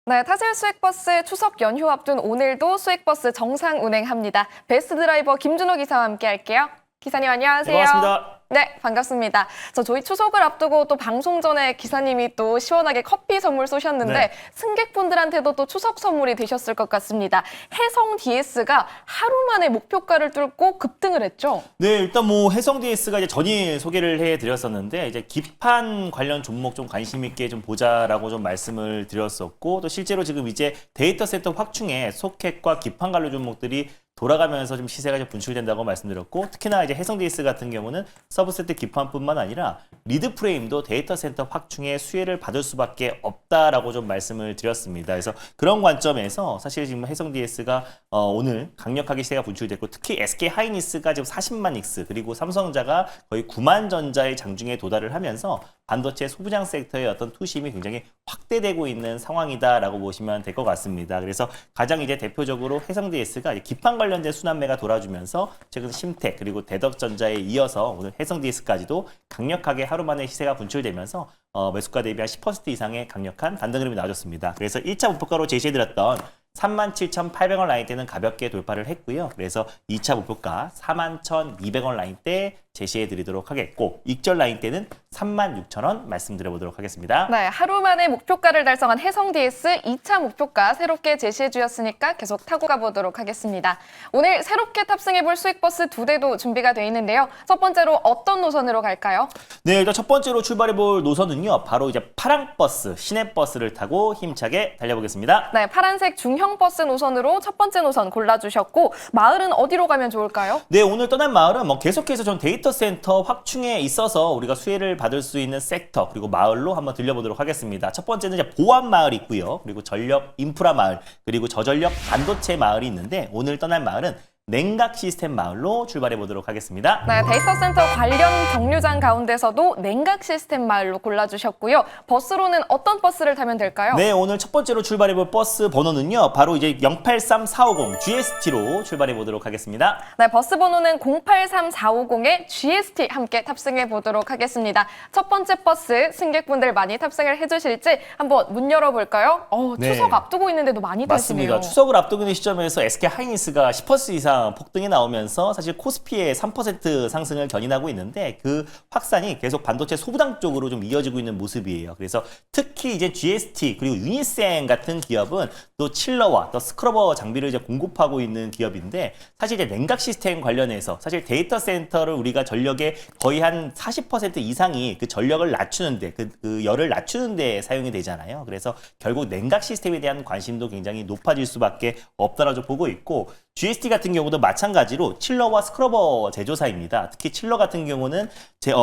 네, 타실 수익버스 추석 연휴 앞둔 오늘도 수익버스 정상 운행합니다. 베스트 드라이버 김준호 기사와 함께 할게요. 기사님 안녕하세요. 네, 반갑습니다. 네, 반갑습니다. 저희 추석을 앞두고 또 방송 전에 기사님이 또 시원하게 커피 선물 쏘셨는데 네. 승객분들한테도 또 추석 선물이 되셨을 것 같습니다. 해성 DS가 하루 만에 목표가를 뚫고 급등을 했죠. 네, 일단 뭐 해성 DS가 이제 전일 소개를 해드렸었는데 이제 기판 관련 종목 좀 관심 있게 좀 보자라고 좀 말씀을 드렸었고 또 실제로 지금 이제 데이터 센터 확충에 소켓과 기판 관련 종목들이 돌아가면서 좀 시세가 좀 분출된다고 말씀드렸고 특히나 이제 해성 DS 같은 경우는 서브세트 기판뿐만 아니라 리드 프레임도 데이터 센터 확충의 수혜를 받을 수밖에 없다라고 좀 말씀을 드렸습니다. 그래서 그런 관점에서 사실 지금 해성 DS가 오늘 강력하게 시세가 분출됐고 특히 SK 하이닉스가 지금 40만 익스 그리고 삼성전자가 거의 9만 전자의 장중에 도달을 하면서 반도체 소부장 섹터의 어떤 투심이 굉장히 확대되고 있는 상황이다라고 보시면 될 것 같습니다. 그래서 가장 이제 대표적으로 해성 DS가 기판 관련된 순환매가 돌아주면서 최근 심텍 그리고 대덕전자에 이어서 오늘 해성 DS까지도 강력하게 하루 만에 시세가 분출되면서 매수가 대비 한 10% 이상의 강력한 반등 흐름이 나와줬습니다. 그래서 1차 목표가로 제시해드렸던 37,800원 라인대는 가볍게 돌파를 했고요. 그래서 2차 목표가 41,200원 라인대 제시해드리도록 하겠고 익절 라인대는 36,000원 말씀드려보도록 하겠습니다. 네, 하루 만에 목표가를 달성한 해성 DS 2차 목표가 새롭게 제시해 주셨으니까 계속 타고 가보도록 하겠습니다. 오늘 새롭게 탑승해볼 수익버스 2대도 준비가 돼 있는데요. 첫 번째로 어떤 노선으로 갈까요? 네, 일단 첫 번째로 출발해볼 노선은요. 바로 이제 파랑버스, 시내버스를 타고 힘차게 달려보겠습니다. 네, 파란색 중형 버스 노선으로 첫 번째 노선 골라주셨고 마을은 어디로 가면 좋을까요? 네, 오늘 떠난 마을은 계속해서 전 데이터 센터 확충에 있어서 우리가 수혜를 받을 수 있는 섹터 그리고 마을로 한번 들려보도록 하겠습니다. 첫 번째는 이제 보안 마을이 있고요. 그리고 전력 인프라 마을 그리고 저전력 반도체 마을이 있는데 오늘 떠날 마을은 냉각 시스템 마을로 출발해 보도록 하겠습니다. 네, 데이터 센터 관련 정류장 가운데서도 냉각 시스템 마을로 골라주셨고요. 버스로는 어떤 버스를 타면 될까요? 네, 오늘 첫 번째로 출발해 볼 버스 번호는요. 바로 이제 083450 GST로 출발해 보도록 하겠습니다. 네, 버스 번호는 083450의 GST 함께 탑승해 보도록 하겠습니다. 첫 번째 버스 승객분들 많이 탑승을 해주실지 한번 문 열어볼까요? 네. 추석 앞두고 있는데도 많이 타시네요. 맞습니다. 추석을 앞두고 있는 시점에서 SK 하이닉스가 10% 이상 폭등이 나오면서 사실 코스피의 3% 상승을 견인하고 있는데 그 확산이 계속 반도체 소부장 쪽으로 좀 이어지고 있는 모습이에요. 그래서 특히 이제 GST 그리고 유니셈 같은 기업은 또 칠러와 또 스크러버 장비를 이제 공급하고 있는 기업인데 사실 이제 냉각 시스템 관련해서 사실 데이터 센터를 우리가 전력의 거의 한 40% 이상이 그 전력을 낮추는데 그 열을 낮추는데 사용이 되잖아요. 그래서 결국 냉각 시스템에 대한 관심도 굉장히 높아질 수밖에 없다라고 보고 있고 GST 같은 경우도 마찬가지로 칠러와 스크러버 제조사입니다. 특히 칠러 같은 경우는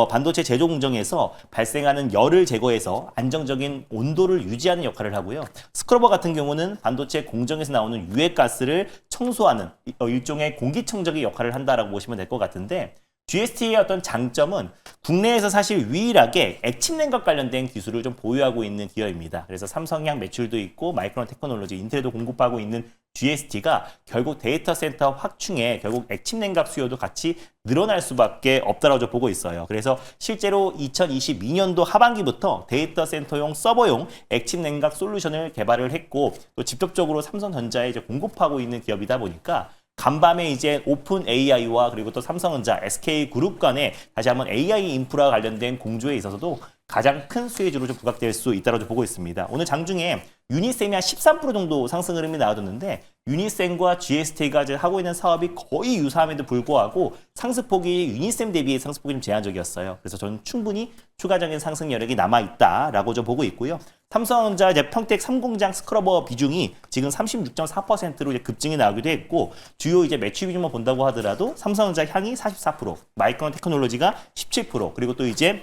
반도체 제조 공정에서 발생하는 열을 제거해서 안정적인 온도를 유지하는 역할을 하고요. 스크러버 같은 경우는 반도체 공정에서 나오는 유해가스를 청소하는 일종의 공기청정기 역할을 한다라고 보시면 될 것 같은데 GST의 어떤 장점은 국내에서 사실 유일하게 액침 냉각 관련된 기술을 좀 보유하고 있는 기업입니다. 그래서 삼성향 매출도 있고 마이크론 테크놀로지, 인텔도 공급하고 있는 GST가 결국 데이터 센터 확충에 결국 액침 냉각 수요도 같이 늘어날 수밖에 없다고 보고 있어요. 그래서 실제로 2022년도 하반기부터 데이터 센터용 서버용 액침 냉각 솔루션을 개발을 했고 또 직접적으로 삼성전자에 이제 공급하고 있는 기업이다 보니까 간밤에 이제 오픈 AI와 그리고 또 삼성전자, SK그룹 간에 다시 한번 AI 인프라 관련된 공조에 있어서도 가장 큰 수혜주로 좀 부각될 수 있다고 보고 있습니다. 오늘 장중에 유니셈이 한 13% 정도 상승 흐름이 나와줬는데 유니셈과 GST가 하고 있는 사업이 거의 유사함에도 불구하고 상승폭이 유니셈 대비 상승폭이 좀 제한적이었어요. 그래서 저는 충분히 추가적인 상승 여력이 남아있다라고 좀 보고 있고요. 삼성전자 이제 평택 3공장 스크러버 비중이 지금 36.4%로 이제 급증이 나오기도 했고 주요 이제 매출 비중만 본다고 하더라도 삼성전자 향이 44%, 마이크론 테크놀로지가 17%, 그리고 또 이제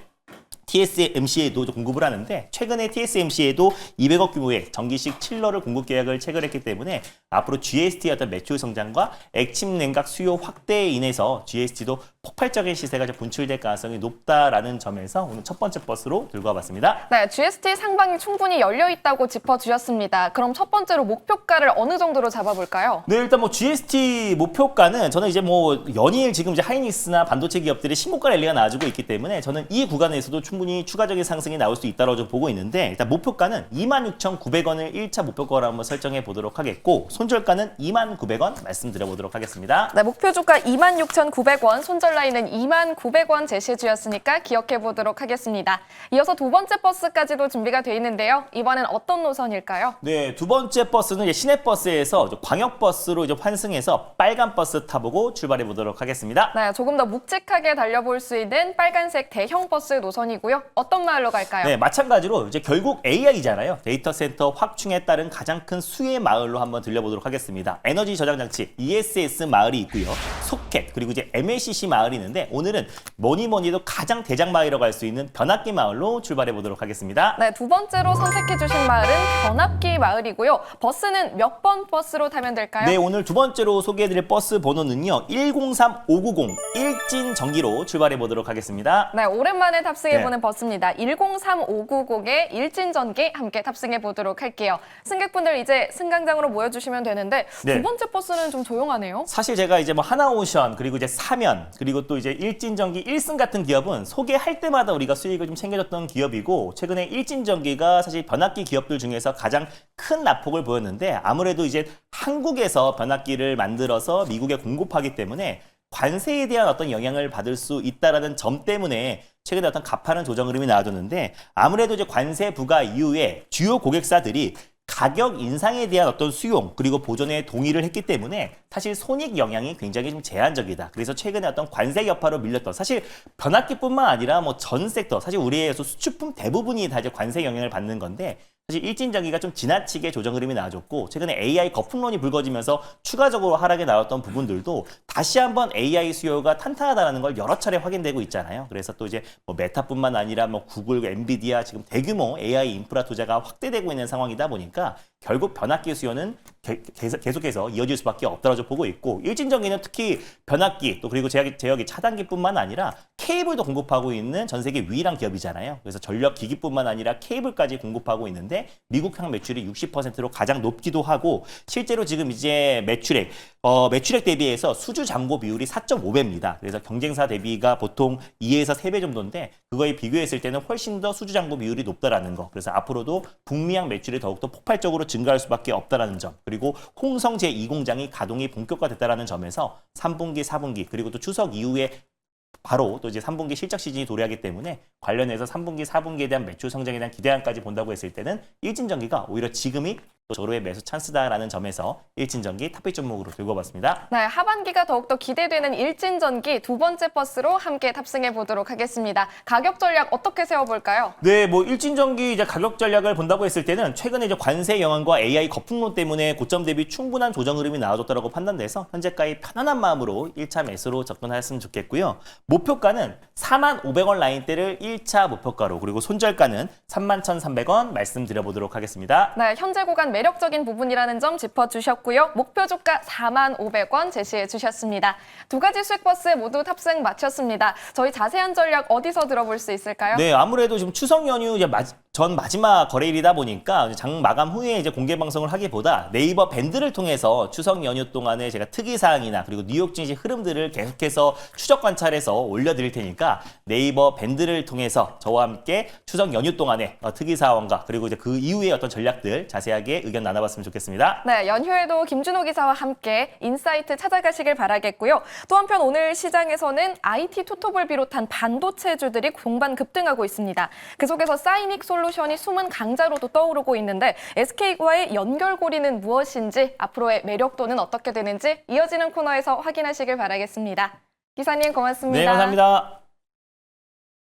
TSMC에도 공급을 하는데 최근에 TSMC에도 200억 규모의 전기식 칠러를 공급 계약을 체결했기 때문에 앞으로 GST의 어떤 매출 성장과 액침 냉각 수요 확대에 인해서 GST도 폭발적인 시세가 분출될 가능성이 높다라는 점에서 오늘 첫 번째 버스로 들고 와봤습니다. 네, GST 상방이 충분히 열려 있다고 짚어주셨습니다. 그럼 첫 번째로 목표가를 어느 정도로 잡아볼까요? 네, 일단 GST 목표가는 저는 이제 연일 지금 이제 하이닉스나 반도체 기업들이 신고가 랠리가 나와주고 있기 때문에 저는 이 구간에서도 충분히 충분히 추가적인 상승이 나올 수 있다고 좀 보고 있는데 일단 목표가는 26,900원을 1차 목표가로 한번 설정해 보도록 하겠고 손절가는 29,000원 말씀드려보도록 하겠습니다. 네, 목표 주가 26,900원, 손절 라인은 29,000원 제시해 주셨으니까 기억해 보도록 하겠습니다. 이어서 두 번째 버스까지도 준비가 돼 있는데요. 이번엔 어떤 노선일까요? 네, 두 번째 버스는 이제 시내버스에서 광역버스로 이제 환승해서 빨간 버스 타보고 출발해 보도록 하겠습니다. 네, 조금 더 묵직하게 달려볼 수 있는 빨간색 대형 버스 노선이고요. 어떤 마을로 갈까요? 네, 마찬가지로 이제 결국 AI잖아요. 데이터 센터 확충에 따른 가장 큰 수혜 마을로 한번 들려보도록 하겠습니다. 에너지 저장 장치 ESS 마을이 있고요. 소켓 그리고 이제 MLCC 마을이 있는데 오늘은 뭐니 해도 가장 대장 마을이라고 할 수 있는 변압기 마을로 출발해 보도록 하겠습니다. 네, 두 번째로 선택해 주신 마을은 변압기 마을이고요. 버스는 몇 번 버스로 타면 될까요? 네, 오늘 두 번째로 소개해드릴 버스 번호는요. 103590 일진 전기로 출발해 보도록 하겠습니다. 네, 오랜만에 탑승해보는 네. 버스입니다. 103590의 일진전기 함께 탑승해 보도록 할게요. 승객분들 이제 승강장으로 모여주시면 되는데 네. 두 번째 버스는 좀 조용하네요. 사실 제가 이제 뭐 하나오션 그리고 이제 사면 그리고 또 이제 일진전기 1승 같은 기업은 소개할 때마다 우리가 수익을 좀 챙겨줬던 기업이고 최근에 일진전기가 사실 변압기 기업들 중에서 가장 큰 낙폭을 보였는데 아무래도 이제 한국에서 변압기를 만들어서 미국에 공급하기 때문에 관세에 대한 어떤 영향을 받을 수 있다라는 점 때문에 최근에 어떤 가파른 조정 흐름이 나와줬는데 아무래도 이제 관세 부과 이후에 주요 고객사들이 가격 인상에 대한 어떤 수용 그리고 보존에 동의를 했기 때문에 사실 손익 영향이 굉장히 좀 제한적이다. 그래서 최근에 어떤 관세 여파로 밀렸던 사실 변압기뿐만 아니라 뭐 전 섹터 사실 우리에서 수출품 대부분이 다 이제 관세 영향을 받는 건데 사실 일진전기가 좀 지나치게 조정 흐름이 나와줬고 최근에 AI 거품론이 불거지면서 추가적으로 하락에 나왔던 부분들도 다시 한번 AI 수요가 탄탄하다는 걸 여러 차례 확인되고 있잖아요. 그래서 또 이제 뭐 메타뿐만 아니라 뭐 구글, 엔비디아 지금 대규모 AI 인프라 투자가 확대되고 있는 상황이다 보니까 결국 변압기 수요는 계속해서 이어질 수밖에 없다고 보고 있고 일진전기는 특히 변압기 또 그리고 제어기 차단기뿐만 아니라 케이블도 공급하고 있는 전 세계 유일한 기업이잖아요. 그래서 전력 기기뿐만 아니라 케이블까지 공급하고 있는데 미국향 매출이 60%로 가장 높기도 하고 실제로 지금 이제 매출액 대비해서 수주 잔고 비율이 4.5배입니다. 그래서 경쟁사 대비가 보통 2에서 3배 정도인데 그거에 비교했을 때는 훨씬 더 수주 잔고 비율이 높다라는 거. 그래서 앞으로도 북미향 매출이 더욱더 폭발적으로 증가할 수밖에 없다라는 점. 그리고 홍성 제2공장이 가동이 본격화됐다라는 점에서 3분기, 4분기 그리고 또 추석 이후에 바로 또 이제 3분기 실적 시즌이 도래하기 때문에 관련해서 3분기, 4분기에 대한 매출 성장에 대한 기대감까지 본다고 했을 때는 일진전기가 오히려 지금이 또 저로의 매수 찬스다라는 점에서 일진전기 탑픽 종목으로 들고 와봤습니다. 네, 하반기가 더욱더 기대되는 일진전기 두 번째 버스로 함께 탑승해 보도록 하겠습니다. 가격 전략 어떻게 세워볼까요? 네, 뭐 일진전기 이제 가격 전략을 본다고 했을 때는 최근에 이제 관세 영향과 AI 거품론 때문에 고점 대비 충분한 조정 흐름이 나와줬다고 판단돼서 현재가의 편안한 마음으로 1차 매수로 접근하였으면 좋겠고요. 목표가는 41,500원 라인대를 1차 목표가로 그리고 손절가는 31,300원 말씀드려보도록 하겠습니다. 네, 현재 구간 매력적인 부분이라는 점 짚어주셨고요. 목표 주가 45,000원 제시해 주셨습니다. 두 가지 수익 버스 모두 탑승 마쳤습니다. 저희 자세한 전략 어디서 들어볼 수 있을까요? 네, 아무래도 지금 추석 연휴 이제 전 마지막 거래일이다 보니까 장 마감 후에 이제 공개 방송을 하기보다 네이버 밴드를 통해서 추석 연휴 동안에 제가 특이 사항이나 그리고 뉴욕 증시 흐름들을 계속해서 추적 관찰해서 올려드릴 테니까 네이버 밴드를 통해서 저와 함께 추석 연휴 동안에 특이 사항과 그리고 이제 그 이후의 어떤 전략들 자세하게 의견 나눠봤으면 좋겠습니다. 네, 연휴에도 김준호 기사와 함께 인사이트 찾아가시길 바라겠고요. 또 한편 오늘 시장에서는 IT 투톱을 비롯한 반도체주들이 동반 급등하고 있습니다. 그 속에서 사이닉 솔루션이 숨은 강자로도 떠오르고 있는데 SK와의 연결고리는 무엇인지 앞으로의 매력도는 어떻게 되는지 이어지는 코너에서 확인하시길 바라겠습니다. 기사님 고맙습니다. 네, 감사합니다.